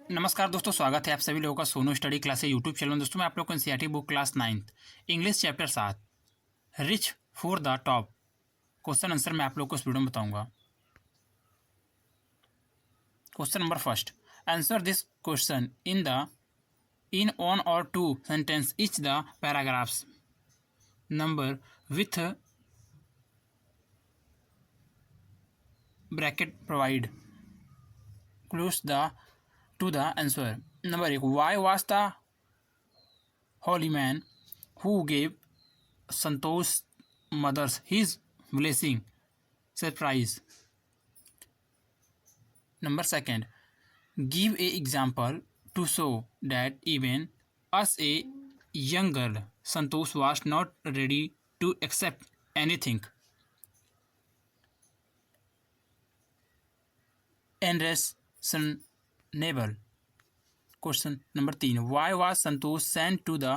नमस्कार दोस्तों, स्वागत है आप सभी लोगों का Sonu study class YouTube channel में। दोस्तों मैं आप लोग को NCERT book class 9th English chapter 7 reach for the top question answer मैं आप लोग को इस वीडियो में बताऊंगा। Question number first, answer this question in one और two sentence each the paragraphs number with bracket provide close the to the answer. Number 1. Why was the holy man who gave Santosh's mother his blessing surprise? Number 2. Give a example to show that even as a young girl, Santosh was not ready to accept anything unreasonable. Question number 3. Why was Santosh sent to the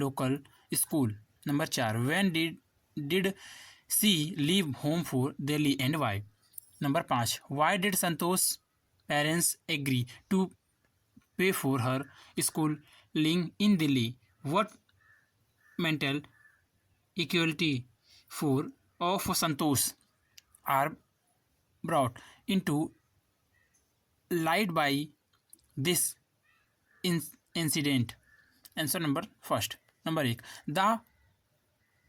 local school? Number 4. When did she leave home for Delhi and why? Number 5. Why did Santosh's parents agree to pay for her schooling in Delhi? What mental equality for of Santosh are brought into light by this incident? Answer number first. Number 1. The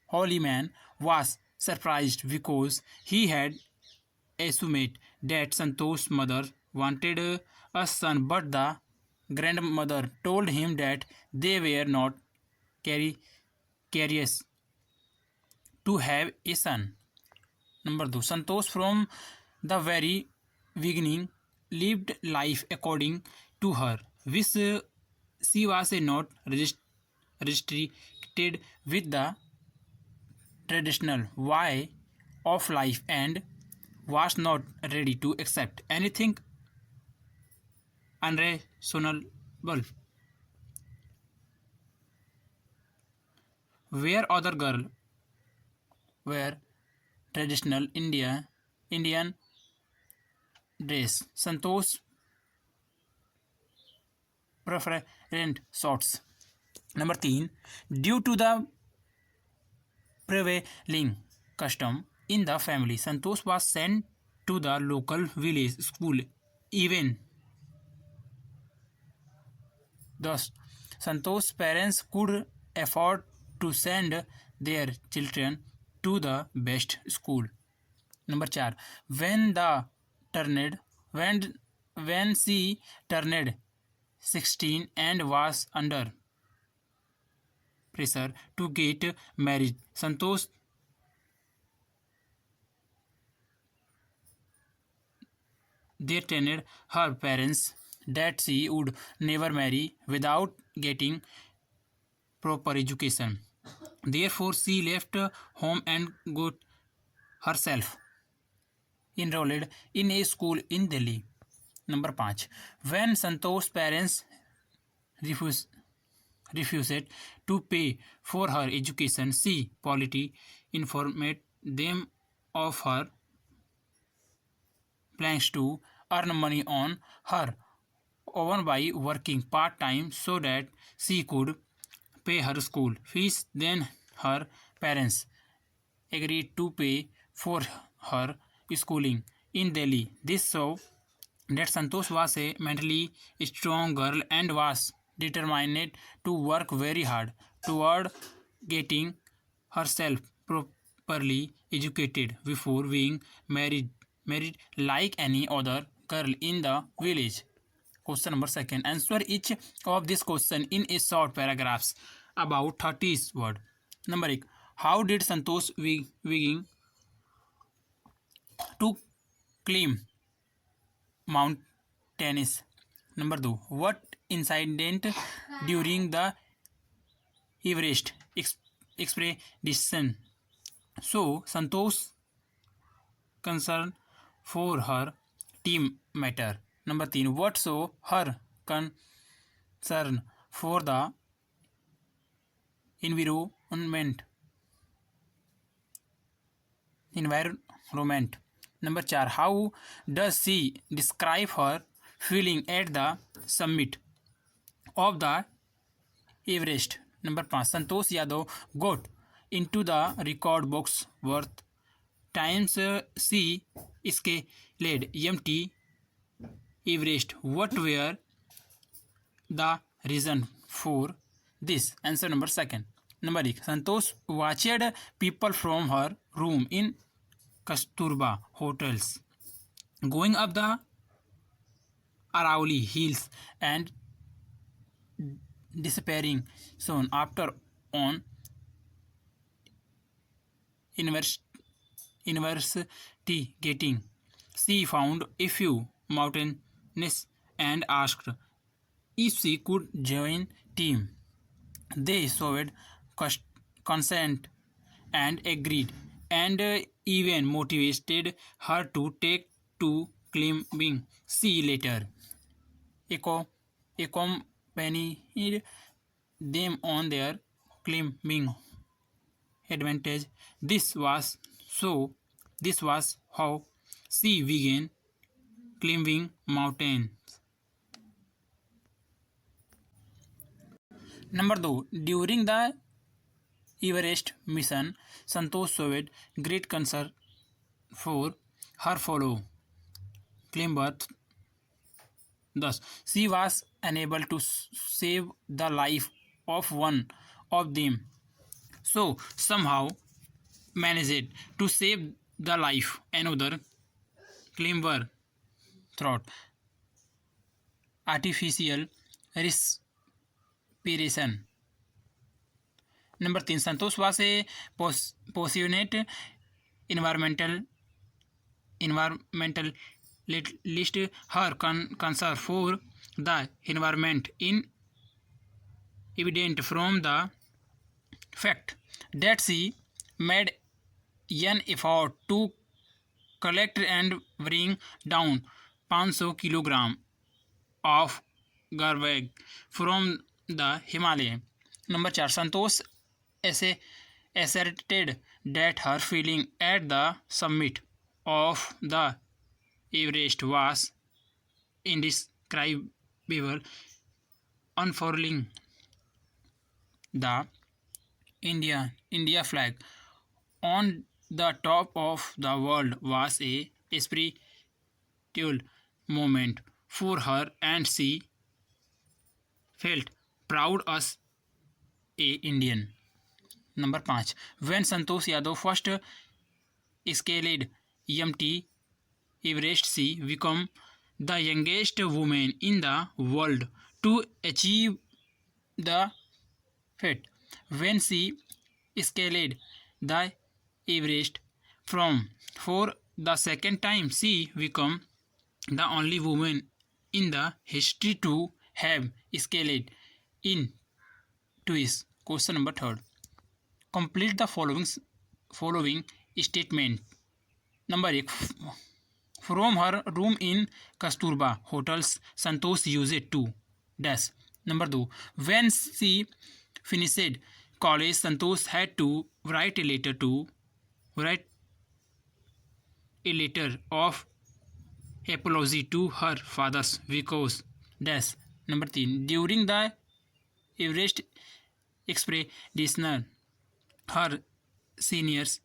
holy man was surprised because he had assumed that Santosh's mother wanted a son, but the grandmother told him that they were not curious to have a son. Number 2. Santosh from the very beginning lived life according to her wish. She was not restricted with the traditional way of life and was not ready to accept anything unreasonable. Where other girls wear traditional Indian dress, Santosh preferred shorts. Number 3. Due to the prevailing custom in the family, Santosh was sent to the local village school. Even thus, Santosh's parents could afford to send their children to the best school. Number 4. When the turned when she turned 16 and was under pressure to get married, Santosh threatened her parents that she would never marry without getting proper education. Therefore, she left home and got herself enrolled in a school in Delhi. Number 5. When Santosh's parents refused to pay for her education, she politely informed them of her plans to earn money on her own by working part-time so that she could pay her school fees. Then her parents agreed to pay for her schooling in Delhi. This showed that Santosh was a mentally strong girl and was determined to work very hard toward getting herself properly educated before being married like any other girl in the village. Question number 2. Answer each of this question in a short paragraphs about 30 words. Number 1. How did Santosh begin to climb Mount Tennis? Number 2. What incident during the Everest expedition so Santosh concern for her team matter? Number 3. What show her concern for the environment? Number 4. How does she describe her feeling at the summit of the Everest. Number 5. Santosh Yadav got into the record books worth times C escalade Mt Everest. What were the reason for this? Answer number 2. Number 1. Santosh watched people from her room in Kasturba hotels going up the Arauli hills and disappearing soon after on investigating. She found a few mountains and asked if she could join team. They showed consent and agreed, and even motivated her to take to climbing. She later acco- accompanied them on their climbing advantage. This was how she began climbing mountains. Number 2. During the Everest mission, Santosh showed great concern for her fellow climbers. Thus, she was unable to save the life of one of them. So, somehow managed to save the life another climber through artificial respiration. Number 3. Santosh was a passionate environmental environmentalist. Her concern for the environment is evident from the fact that she made an effort to collect and bring down 500 kilograms of garbage from the Himalaya. Number 4. Santosh asserted that her feeling at the summit of the Everest was indescribable. Unfurling the India flag on the top of the world was a spiritual moment for her, and she felt proud as a Indian. Number 5. When Santosh Yadav first escalated Mt Everest, she became the youngest woman in the world to achieve the feat. When she escalated the Everest for the second time, she became the only woman in the history to have escalated in twice. Question number 3. Complete the following statement. Number 1. From her room in Kasturba hotels, Santosh used it to dash. Number 2. When she finished college, Santosh had to write a letter of apology to her fathers because dash. Number 3. During the Everest expedition, her seniors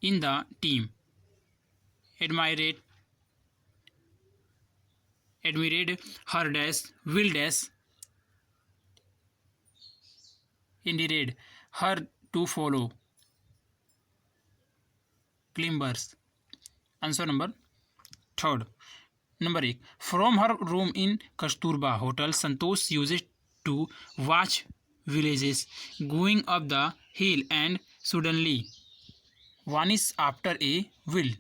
in the team admired her dash, will dash, endeared her to follow climbers. Answer number 3. Number 1. From her room in Kasturba Hotel, Santosh used to watch villages going up the hill and suddenly vanish after a while.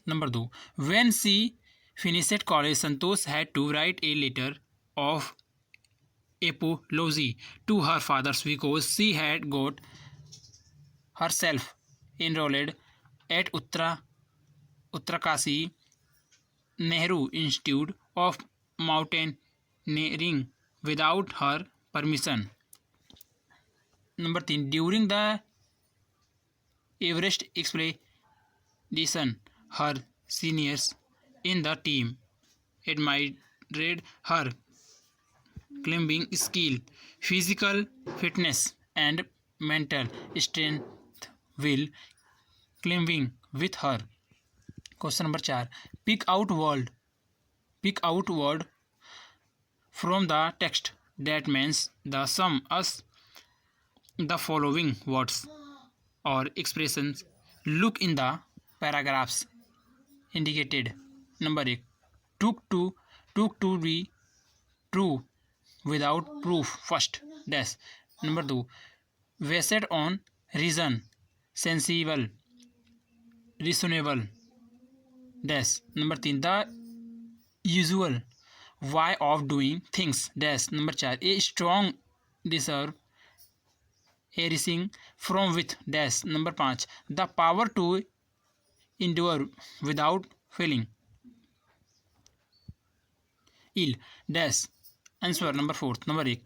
Number 2. When she finished college, Santosh had to write a letter of apology to her fathers because she had got herself enrolled at Uttarakanchi Nehru Institute of Mountaineering without her permission. Number 3. During the Everest expedition, her seniors in the team admired her climbing skill, physical fitness, and mental strength while climbing with her. Question number 4. Pick out word. Pick out word from the text that means the sum as the following words or expressions. Look in the paragraphs indicated. Number 1. Took to took to be true without proof first dash. Number 2. Based on reason sensible reasonable dash. Number 3. The usual why of doing things dash. Number 4. A strong deserve everything from with dash. Number 5. The power to endure without failing ill dash. Answer number 4. Number 1.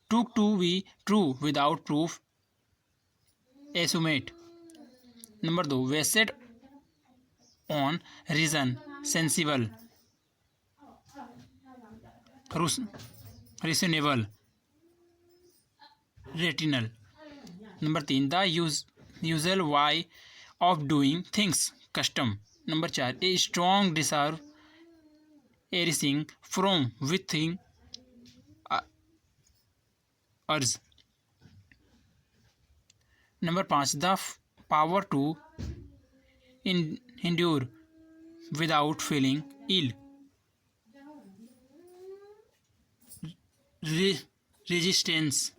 Took to be true without proof assumed. Number 2. Based on reason sensible reasonable retinal. Number 3. The usual why of doing things custom. Number 4. A strong desire everything from within urge. Number 5. The power to endure without feeling ill. Resistance.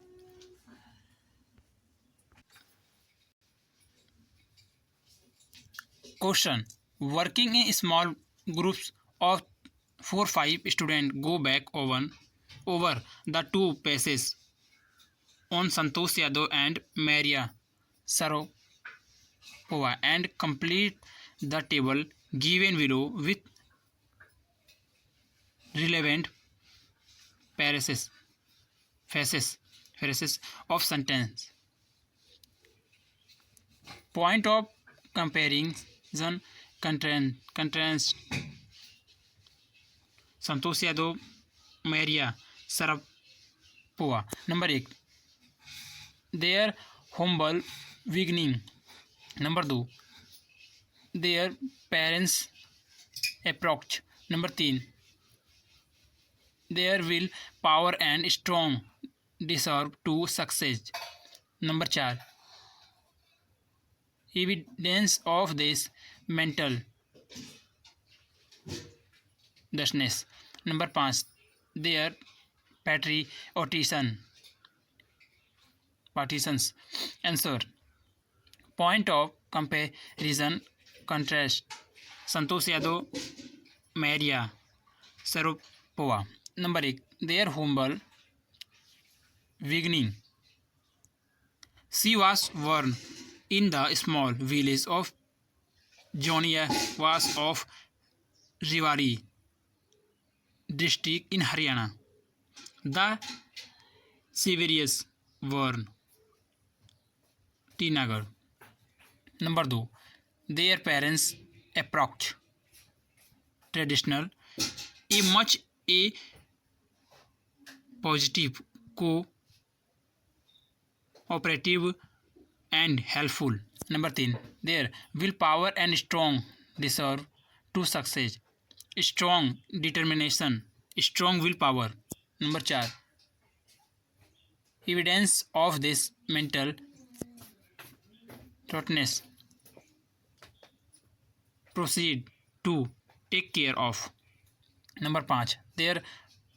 Question. Working in small groups of 4-5 students go back over the two passages on Santosh Yadav and Maria Sharapova and complete the table given below with relevant phrases of sentence. Point of comparison contrast Santosh Yadav, Maria Sharapova. Number 1. Their humble beginning. Number 2. Their parents' approach. Number 3. Their will power and strong deserve to success. Number 4. Evidence of this mental thusness. Number 5. Their partitions. Answer. Point of comparison contrast Santosh Yadav, Maria Sharapova. Number 1. Their humble beginning. She was born in the small village of Joniawas of Rewari district in Haryana. The Severus born Tinagar. Number 2. Their parents approach traditional a much a positive cooperative and helpful. Number 3. Their willpower and strong deserve to success. Strong determination, strong willpower. Number 4. Evidence of this mental thoroughness. Proceed to take care of. Number 5. Their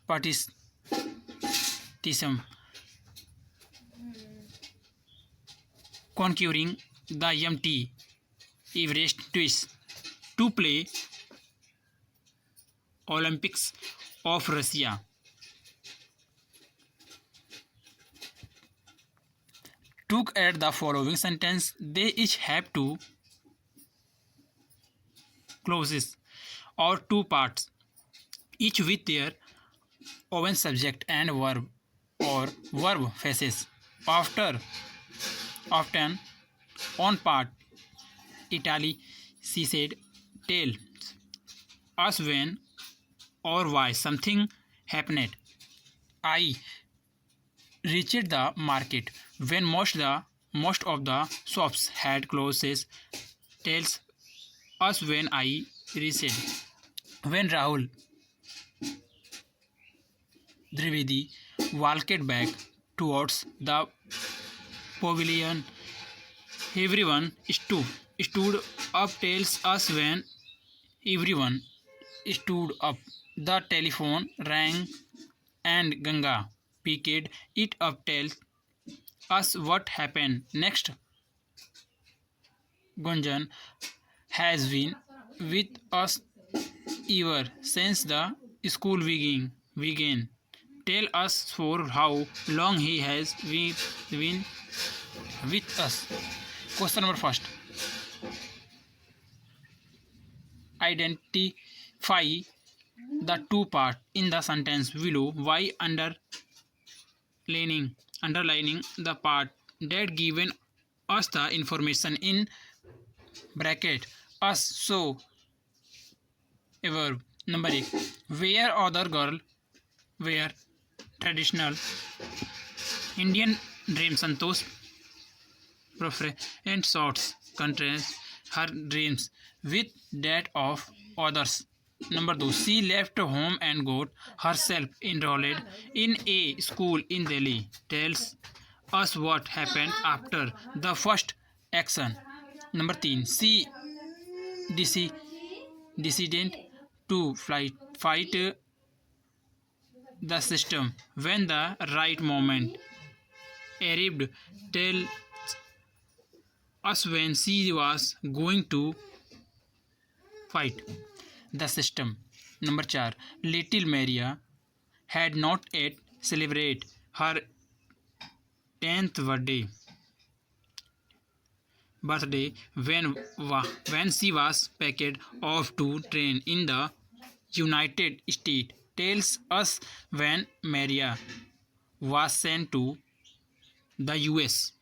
participation conquering the empty Everest twist to play Olympics of Russia. Look at the following sentence. They each have two clauses or two parts, each with their own subject and verb or verb phases. Often on part Italy, she said, tells us when or why something happened. I reached the market when most of the shops had closed. Tells us when I reached. When Rahul Trivedi walked back towards the pavilion, everyone stood up. Tells us when everyone stood up. The telephone rang and Ganga picked it up. Tells us what happened next. Gunjan has been with us ever since the school began. Tell us for how long he has been with us. Question number first. Identify the two parts in the sentence below. Why underlining the part that given us the information in bracket us. So a verb. Number 8. Where other girl wear traditional Indian dream. Santosh preference sorts contrast her dreams with that of others. Number 2. She left home and got herself enrolled in a school in Delhi. Tells us what happened after the first action. Number 3. She deci- decided to fight the system when the right moment arrived. Tell us when she was going to fight the system. Number 4. Little Maria had not yet celebrated her 10th birthday when she was packed off to train in the United States. Tells us when Maria was sent to the US.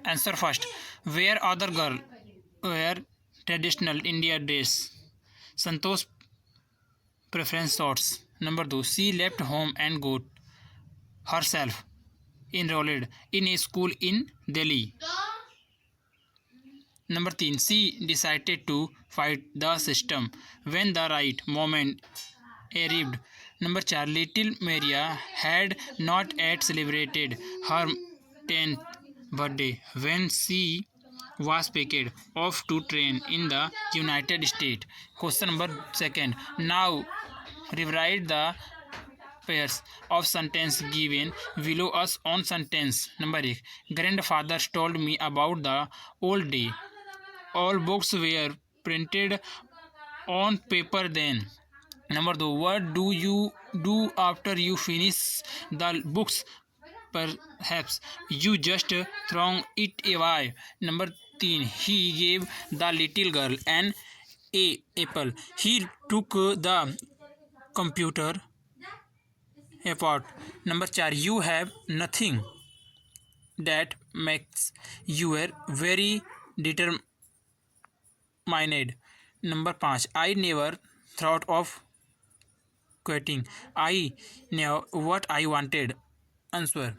Answer first. Where other girl wear traditional India dress. Santosh preference thoughts. Number 2. She left home and got herself enrolled in a school in Delhi. Number 3. She decided to fight the system when the right moment arrived. Number 4. Little Maria had not yet celebrated her 10th birthday when she was picked off to train in the United States. Question number 2. Now rewrite the pairs of sentence given below us on sentence number 1. Grandfather told me about the old day. All books were printed on paper then. Number 2. What do you do after you finish the books? Perhaps you just throw it away. Number 3. He gave the little girl an apple. He took the computer apart. Number 4. You have nothing that makes you very determined. Number 5. I never thought of quitting. I knew what I wanted. Answer.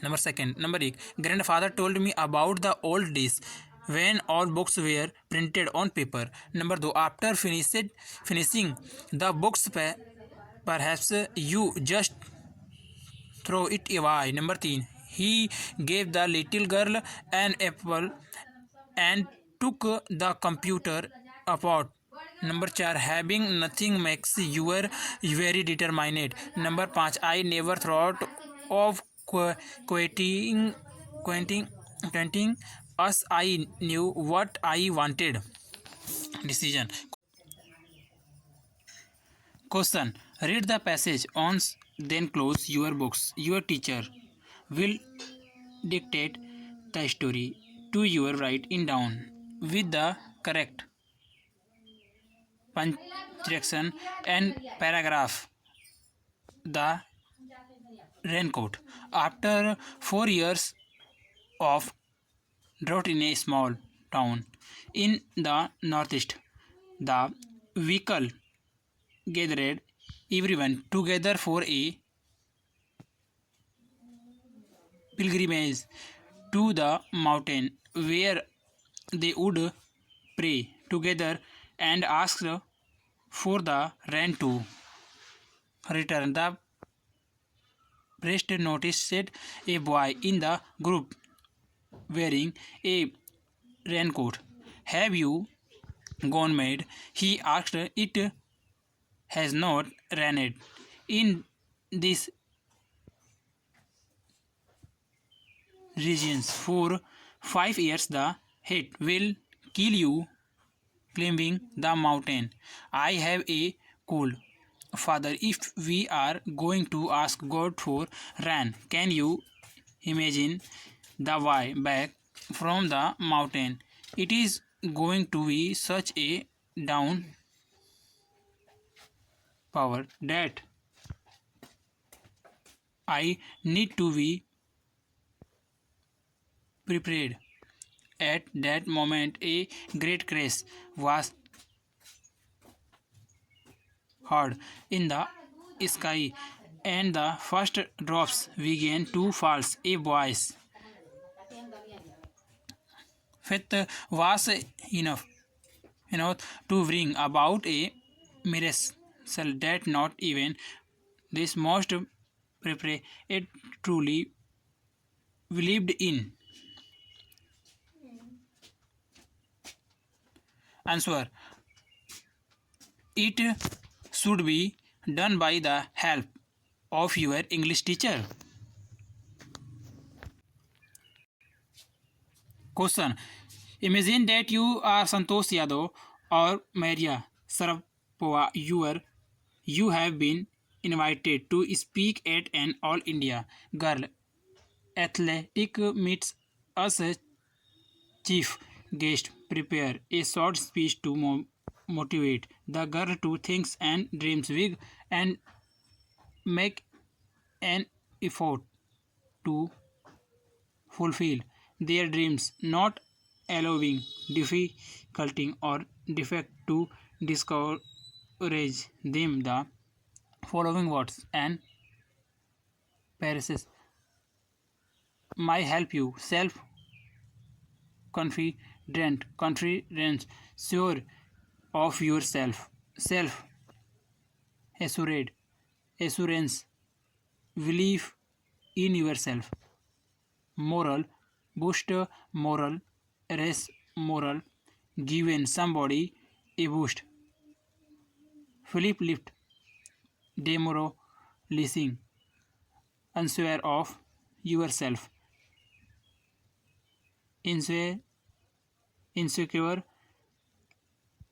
Number 8. Grandfather told me about the old days when all books were printed on paper. Number 2. After finishing the books, perhaps you just throw it away. Number 3. He gave the little girl an apple and took the computer apart. Number 4. Having nothing makes you very determined. Number 5. I never thought of quitting. Quitting us. I knew what I wanted. Decision. Question. Read the passage once, then close your books. Your teacher will dictate the story to you. Write it down with the correct punctuation and paragraph. The raincoat. After 4 years of drought in a small town, In the northeast, the vehicle gathered everyone together for a pilgrimage to the mountain where they would pray together and ask for the rain to return. The priest noticed a boy in the group wearing a raincoat. Have you gone mad? He asked. It has not rained in these regions for 5 years. The heat will kill you climbing the mountain. I have a cold. Father, if we are going to ask God for rain, can you imagine the way back from the mountain? It is going to be such a down power that I need to be prepared. At that moment, a great crash was heard in the sky, and the first drops began to fall. A voice faith was enough to bring about a miracle that not even this most prepared it truly believed in. Answer: it should be done by the help of your English teacher. Question: imagine that you are Santosh Yadav or Maria Sharapova. You have been invited to speak at an All India Girl Athletic meets as a chief guest. Prepare a short speech to motivate the girl to think and dreams big and make an effort to fulfill their dreams, not allowing difficulty or defect to discourage them. The following words and phrases might help you. Self confidence, sure of yourself, self assured, assurance, belief in yourself, moral, boost moral, raise moral, given somebody a boost, flip lift, demoralizing, unsure of yourself, insecure, insecure,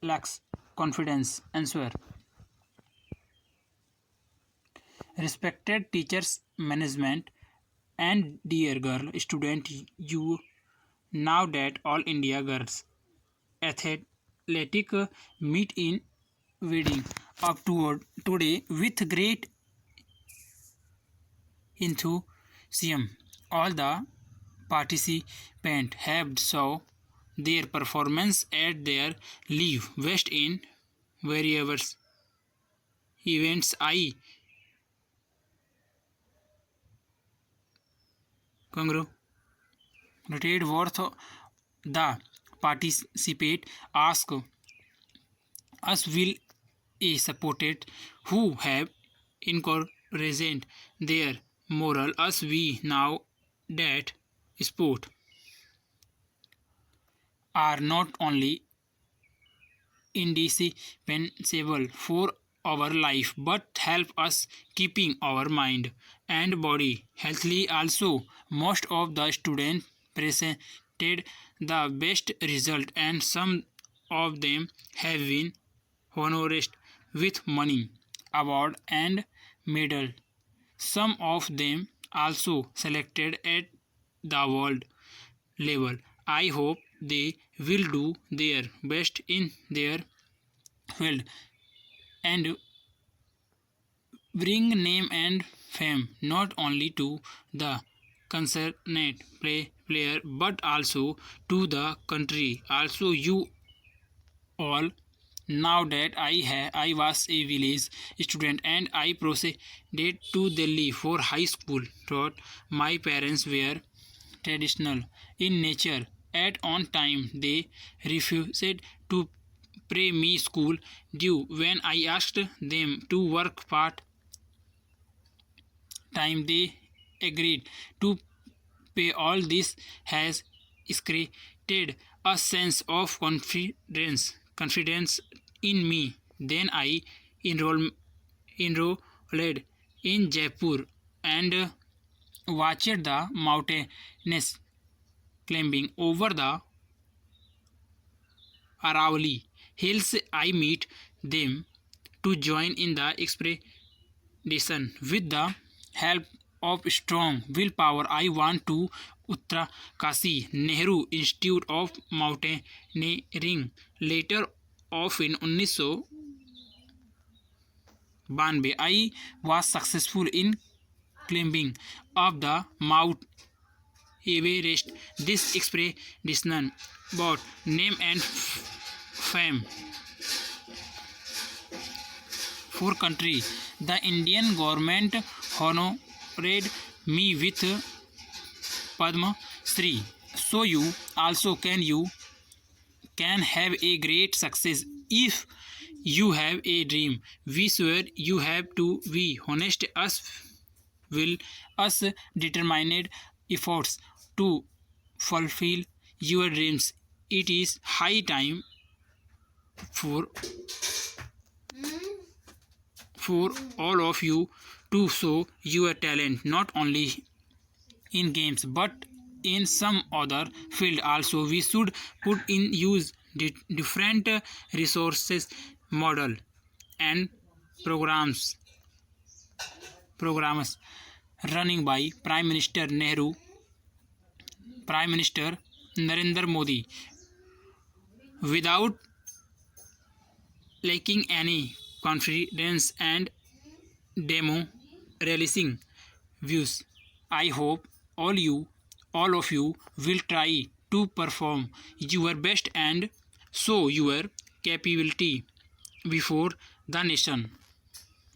lacks confidence, unsure. Respected teachers, management, and dear girl student, you now that All India Girls Athletic meet in wedding up toward today with great enthusiasm. All the participants have shown their performance at their leave best in various events. I congratulate worth the participate ask us will a supported who have encouraged their moral as we now that sport are not only indispensable for our life but help us keeping our mind and body healthy. Also, most of the students presented the best result and some of them have been honored with money, award and medal. Some of them also selected at the world level. I hope they will do their best in their field and bring name and fame not only to the concerned player, but also to the country. Also, you all. Now that I was a village student and I proceeded to Delhi for high school, thought my parents were traditional in nature. At on time, they refused to pay me school due. When I asked them to work part time, they agreed to pay. All this has created a sense of confidence in me. Then I enrolled in Jaipur and watched the mountains climbing over the Aravalli hills. I meet them to join in the expedition with the help of strong willpower. I want to Uttarakanshi Nehru Institute of Mountaineering. Later off in 1992, I was successful in climbing up the Mount Everest. This expedition brought name and fame for country. The Indian government honored me with Padma Shri. So you also can have a great success if you have a dream. We swear you have to be honest. Us determined efforts to fulfill your dreams. It is high time for all of you to show your talent not only in games but in some other field also. We should put in use different resources model and programs running by Prime Minister Narendra Modi without lacking any confidence and demoralizing views. I hope all of you will try to perform your best and show your capability before the nation.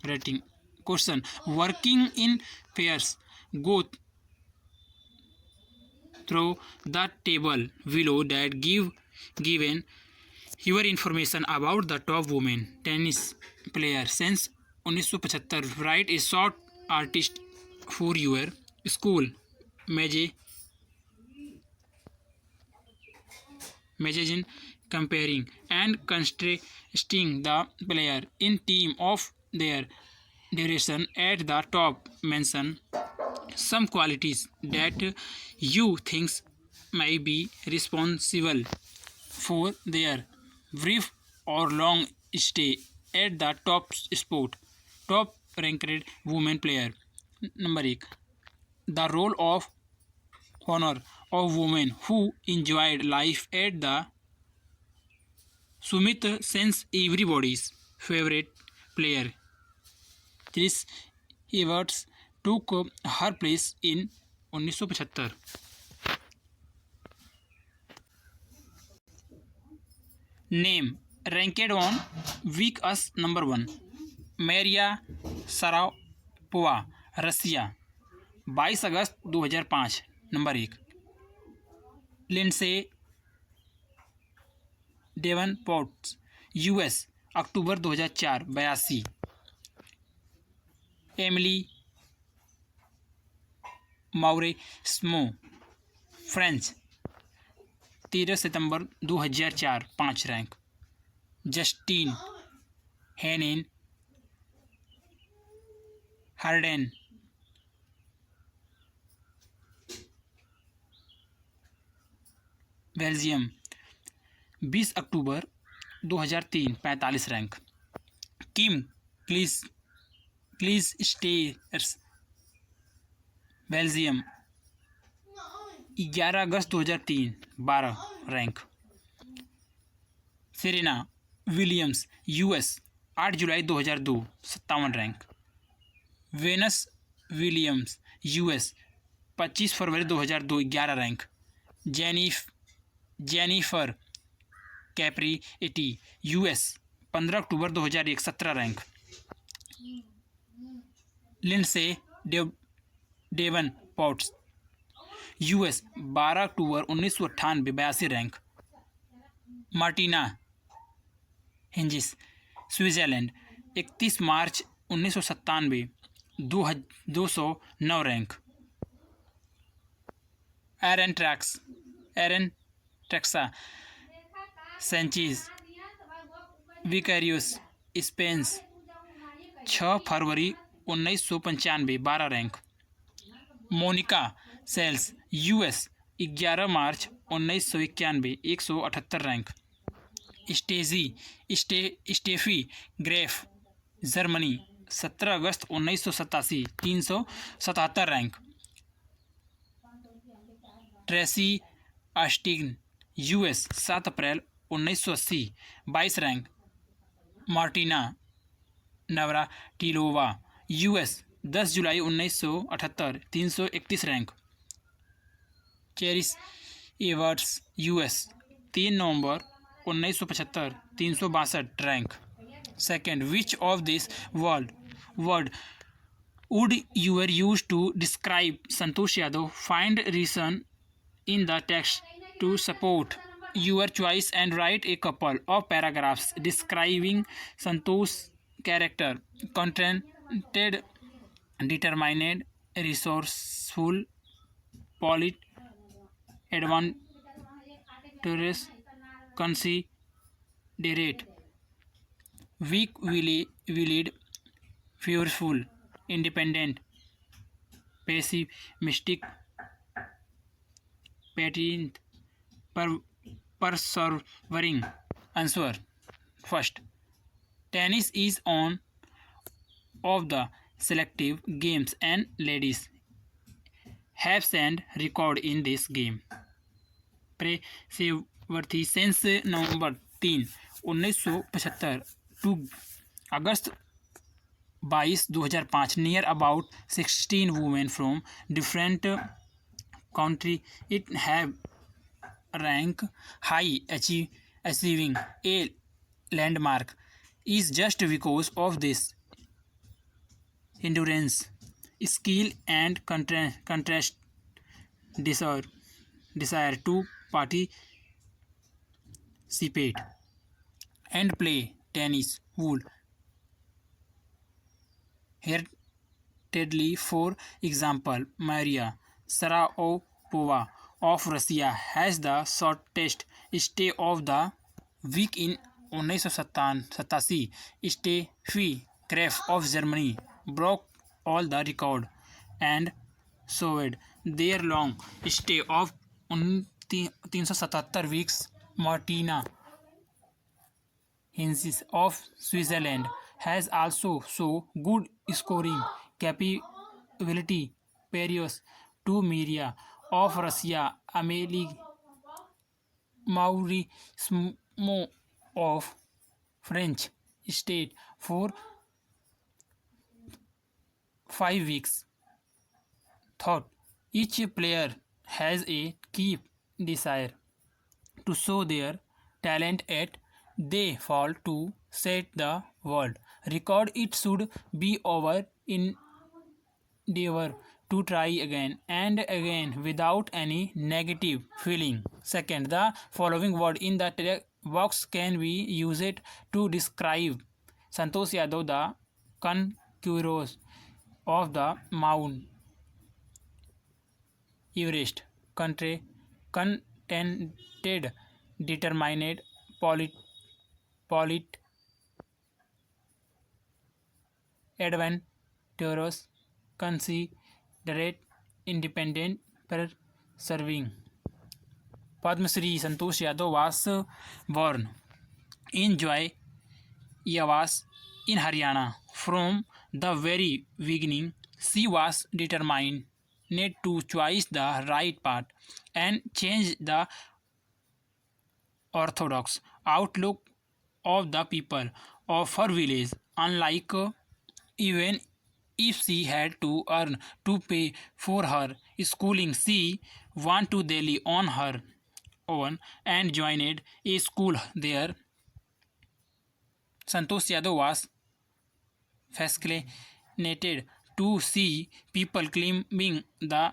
Rating question: working in pairs. Go through the table below that given your information about the top women tennis player since 1975. Write a short artist for your school magazine comparing and contrasting the player in team of their duration. At the top, mention some qualities that you think may be responsible for their brief or long stay at the top spot. Top ranked women player. Number 1. The role of honor of women who enjoyed life at the Sumit Sen's everybody's favorite player. Chris Evans took her place in 1975. Name ranked on week as number 1. Maria Sharapova, Russia 22 August 2005 number 1. Lindsay Davenport US October 2004 82. Amelie Mauresmo French 13 September 2004 5 rank. Justine Henin Hardenne Belgium 20 October 2003 45 rank. Kim Clijsters Belgium 11 August 2003 12 rank. Serena Williams US 8 July 2002 57 rank. Venus Williams US 25 February 2002 11 rank. Jennifer Capriati US 15 October 2001 17 rank. Lindsay Davenport US 12 October 1998 82 rank. Martina Hingis Switzerland 31 March 1997 209 rank. Arantxa Sanchez Vicario Spain 6 February 1995 12 rank. Monica Seles US 11 March 1991 178 rank. Steffi Graf Germany 17 August 1987 377 rank. Tracy Austin US 7 April 1980 22 rank. Martina Navratilova US 10 July 1978 331 rank. Chris Evert US 3 November 1975 362 rank. Second, which of this word would you use to describe Santosh Yadav? Find reason in the text to support your choice and write a couple of paragraphs describing Santosh's character. Contented, determined, resourceful, polite, adventurous, considerate, weak-willed, fearful, independent, pessimistic, patient, persevering. Answer. First, tennis is one of the selective games and ladies have set record in this game. प्रेसेवर्ती since November 3 1975 to August 22 2005 near about 16 women from different country it have rank high achieving a landmark is just because of this endurance skill and contrast desire to participate and play tennis would heartedly. For example, Maria Sharapova of Russia has the shortest stay of the week in 1987. Steffi Graf of Germany broke all the record and showed their long stay of 377 weeks. Martina Hingis of Switzerland has also shown good scoring capability. Perios to Miria of Russia, Amelie Maurismo of French state for 5 weeks. Thought each player has a key desire to show their talent at they fall to set the world record. It should be over in endeavor to try again and again without any negative feeling. Second, the following word in the box can be used to describe Santosh Yadav, the conqueror of the Mount Everest. Contented, determined, polite, adventurous, considerate, independent, persevering. Padma Shri Santosh Yadav was born in Joyavas in Haryana. From the very beginning, she was determined to choose the right path and change the orthodox outlook of the people of her village. Unlike even if she had to earn to pay for her schooling, she went to Delhi on her own and joined a school there. Santosh Yadav was fascinated to see people climbing the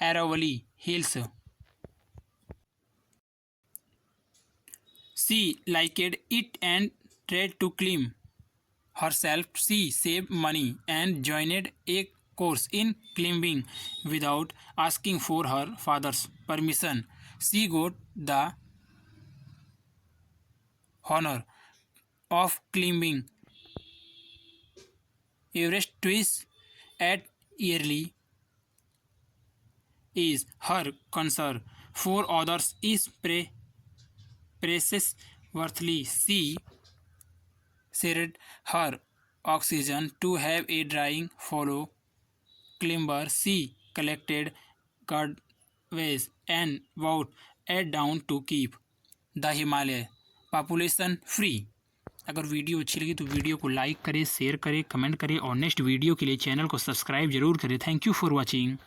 Aravalli hills. She liked it and tried to climb herself. She saved money and joined a course in climbing without asking for her father's permission. She got the honor of climbing Everest twice at yearly is her concern for others is precious worthily. She shared her oxygen to have a drying follow climber. She collected garbage and vowed at down to keep the Himalaya population free. अगर video अच्छी लगी तो video को like करें, share करें, comment करें और next video के लिए चैनल को सब्सक्राइब जरूर करें। Thank you for watching.